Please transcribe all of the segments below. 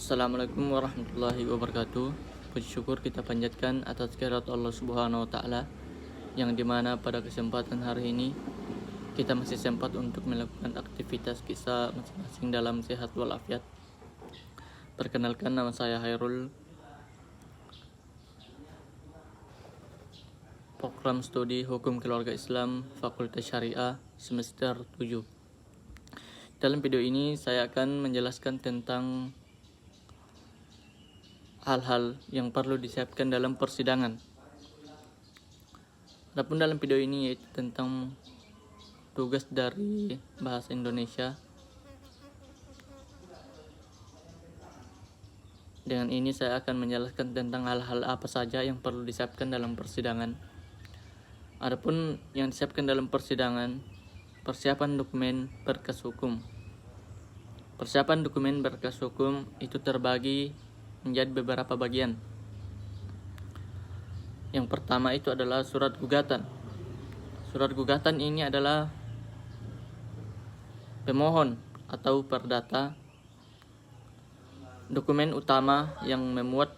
Assalamualaikum warahmatullahi wabarakatuh. Puji syukur kita panjatkan atas kehadirat Allah Subhanahu wa taala yang dimana pada kesempatan hari ini kita masih sempat untuk melakukan aktivitas kita masing-masing dalam sehat walafiat. Perkenalkan, nama saya Hairul, program studi Hukum Keluarga Islam Fakultas Syariah semester 7. Dalam video ini saya akan menjelaskan tentang hal-hal yang perlu disiapkan dalam persidangan. Adapun dalam video ini yaitu tentang tugas dari bahasa Indonesia. Dengan ini saya akan menjelaskan tentang hal-hal apa saja yang perlu disiapkan dalam persidangan. Adapun yang disiapkan dalam persidangan, persiapan dokumen berkas hukum. Persiapan dokumen berkas hukum itu terbagi menjadi beberapa bagian. Yang pertama itu adalah surat gugatan. Surat gugatan ini adalah pemohon atau perdata, dokumen utama yang memuat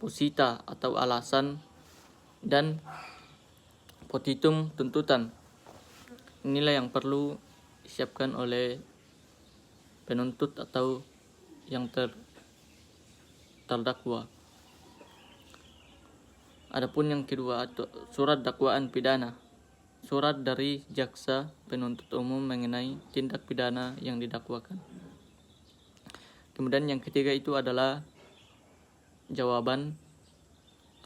posita atau alasan dan petitum tuntutan. Inilah yang perlu disiapkan oleh penuntut atau yang terdakwa. Adapun yang kedua itu surat dakwaan pidana. Surat dari jaksa penuntut umum mengenai tindak pidana yang didakwakan. Kemudian yang ketiga itu adalah jawaban,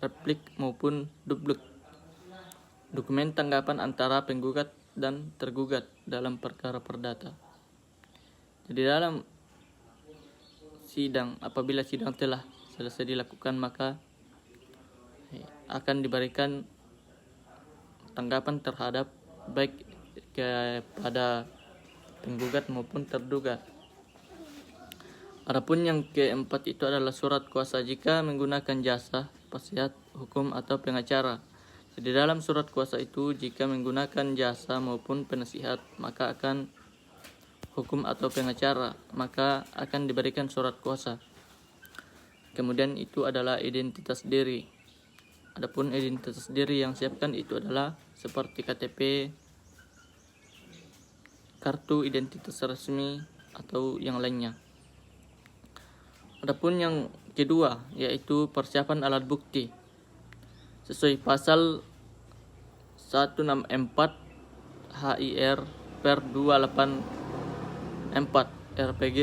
replik maupun dupluk. Dokumen tanggapan antara penggugat dan tergugat dalam perkara perdata. Jadi dalam sidang, apabila sidang telah selesai dilakukan, maka akan diberikan tanggapan terhadap baik kepada penggugat maupun tergugat. Adapun yang keempat itu adalah surat kuasa jika menggunakan jasa penasihat hukum atau pengacara. Jadi dalam surat kuasa itu jika menggunakan jasa maupun penasihat maka akan hukum atau pengacara, maka akan diberikan surat kuasa. Kemudian itu adalah identitas diri. Adapun identitas diri yang siapkan itu adalah seperti KTP, kartu identitas resmi atau yang lainnya. Adapun yang kedua yaitu persiapan alat bukti. Sesuai pasal 164 HIR per 284 RPG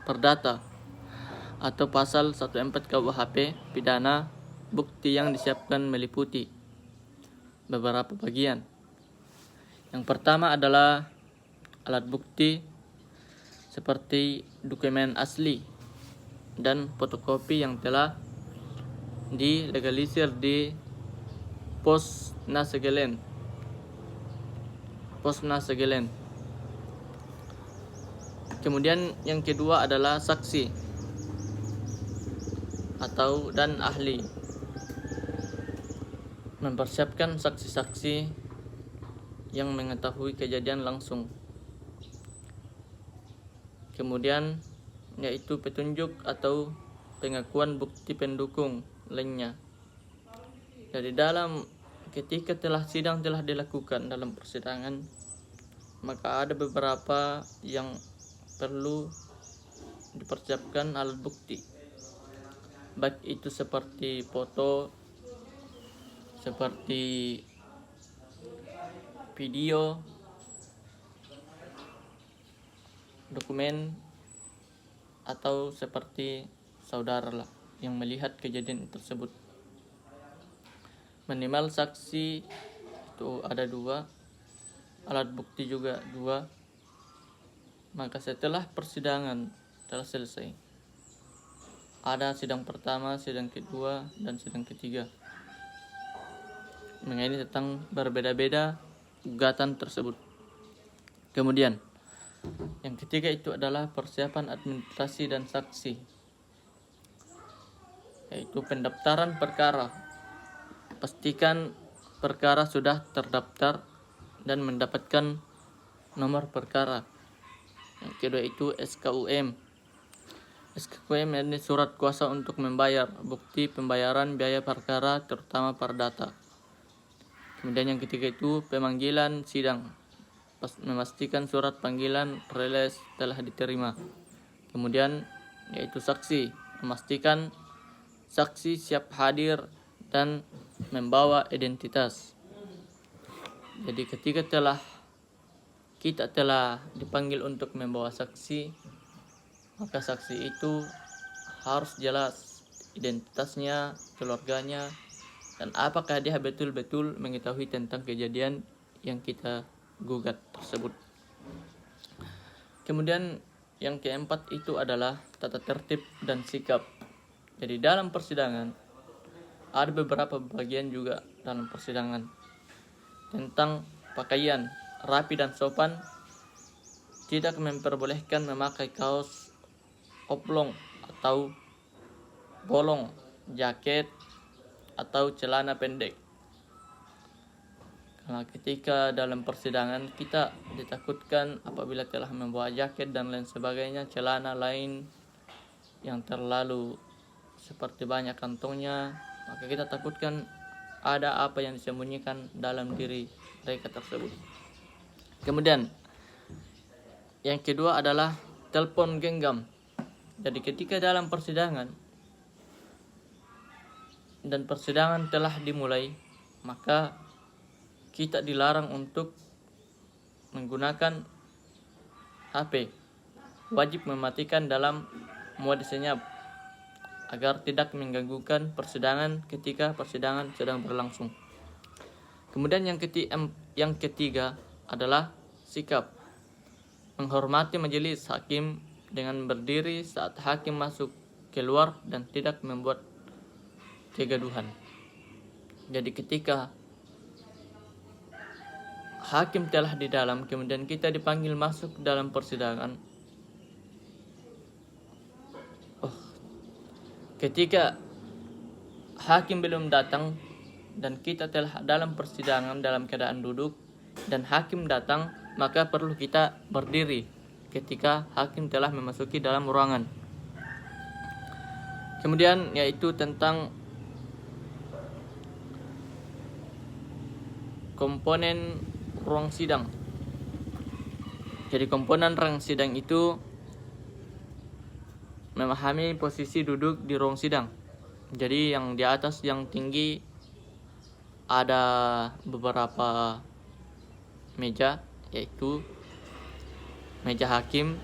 Perdata atau pasal 14 KUHP pidana, bukti yang disiapkan meliputi beberapa bagian. Yang pertama adalah alat bukti seperti dokumen asli dan fotokopi yang telah dilegalisir di Posnasegelen. Kemudian yang kedua adalah saksi dan ahli. Mempersiapkan saksi-saksi yang mengetahui kejadian langsung. Kemudian yaitu petunjuk atau pengakuan bukti pendukung lainnya. Jadi ketika sidang telah dilakukan dalam persidangan, maka ada beberapa yang perlu dipersiapkan alat bukti. Baik itu seperti foto, seperti video, dokumen, atau seperti saudara lah yang melihat kejadian tersebut. Minimal saksi itu ada 2, alat bukti juga 2. Maka setelah persidangan telah selesai, ada sidang pertama, sidang kedua, dan sidang ketiga. Mengenai tentang berbeda-beda gugatan tersebut. Kemudian yang ketiga itu adalah persiapan administrasi dan saksi, yaitu pendaftaran perkara. Pastikan perkara sudah terdaftar dan mendapatkan nomor perkara. Yang kedua itu SKUM. SKKM ini surat kuasa untuk membayar, bukti pembayaran biaya perkara terutama perdata. Kemudian yang ketiga itu pemanggilan sidang, memastikan surat panggilan rilis telah diterima. Kemudian yaitu saksi, memastikan saksi siap hadir dan membawa identitas. Jadi ketika kita telah dipanggil untuk membawa saksi, maka saksi itu harus jelas identitasnya, keluarganya, dan apakah dia betul-betul mengetahui tentang kejadian yang kita gugat tersebut. Kemudian yang keempat itu adalah tata tertib dan sikap. Jadi dalam persidangan ada beberapa bagian juga dalam persidangan tentang pakaian rapi dan sopan, tidak memperbolehkan memakai kaos oblong atau bolong, jaket atau celana pendek. Karena ketika dalam persidangan kita ditakutkan apabila telah membawa jaket dan lain sebagainya, celana lain yang terlalu seperti banyak kantongnya, maka kita takutkan ada apa yang disembunyikan dalam diri mereka tersebut. Kemudian yang kedua adalah telepon genggam. Jadi ketika dalam persidangan dan persidangan telah dimulai, maka kita dilarang untuk menggunakan HP. Wajib mematikan dalam mode senyap agar tidak mengganggukan persidangan ketika persidangan sedang berlangsung. Kemudian yang ketiga adalah sikap, menghormati majelis hakim dengan berdiri saat hakim masuk keluar dan tidak membuat kegaduhan. Jadi ketika hakim telah di dalam, kemudian kita dipanggil masuk dalam persidangan, ketika hakim belum datang dan kita telah dalam persidangan dalam keadaan duduk dan hakim datang, maka perlu kita berdiri ketika hakim telah memasuki dalam ruangan. Kemudian yaitu tentang komponen ruang sidang. Jadi komponen ruang sidang itu memahami posisi duduk di ruang sidang. Jadi yang di atas yang tinggi ada beberapa meja, yaitu meja hakim,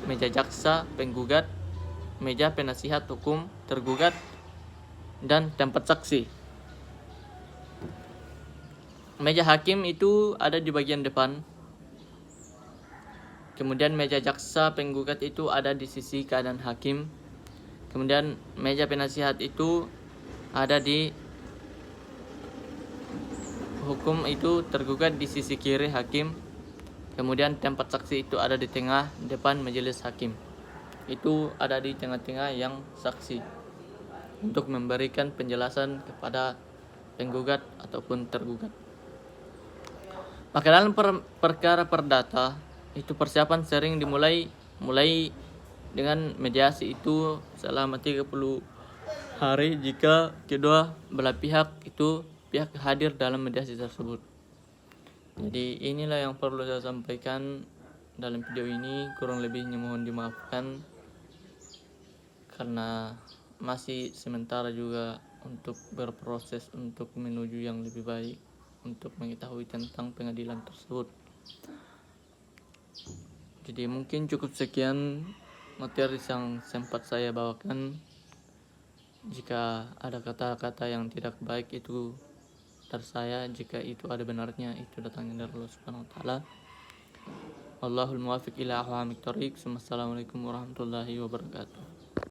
meja jaksa penggugat, meja penasihat hukum tergugat, dan tempat saksi. Meja hakim itu ada di bagian depan. Kemudian meja jaksa penggugat itu ada di sisi kanan hakim. Kemudian meja penasihat itu ada di hukum itu tergugat di sisi kiri hakim. Kemudian tempat saksi itu ada di tengah depan majelis hakim. Itu ada di tengah-tengah yang saksi untuk memberikan penjelasan kepada penggugat ataupun tergugat. Maka dalam perkara perdata itu persiapan sering dimulai dengan mediasi itu selama 30 hari jika kedua belah pihak itu pihak hadir dalam mediasi tersebut. Jadi inilah yang perlu saya sampaikan dalam video ini, kurang lebihnya mohon dimaafkan karena masih sementara juga untuk berproses untuk menuju yang lebih baik untuk mengetahui tentang pengadilan tersebut. Jadi mungkin cukup sekian materi yang sempat saya bawakan. Jika ada kata-kata yang tidak baik itu dari saya, jika itu ada benarnya itu datangnya dari Allah Subhanahu wa taala. Wallahul muwaffiq ila aqwamit thoriq. Wassalamualaikum warahmatullahi wabarakatuh.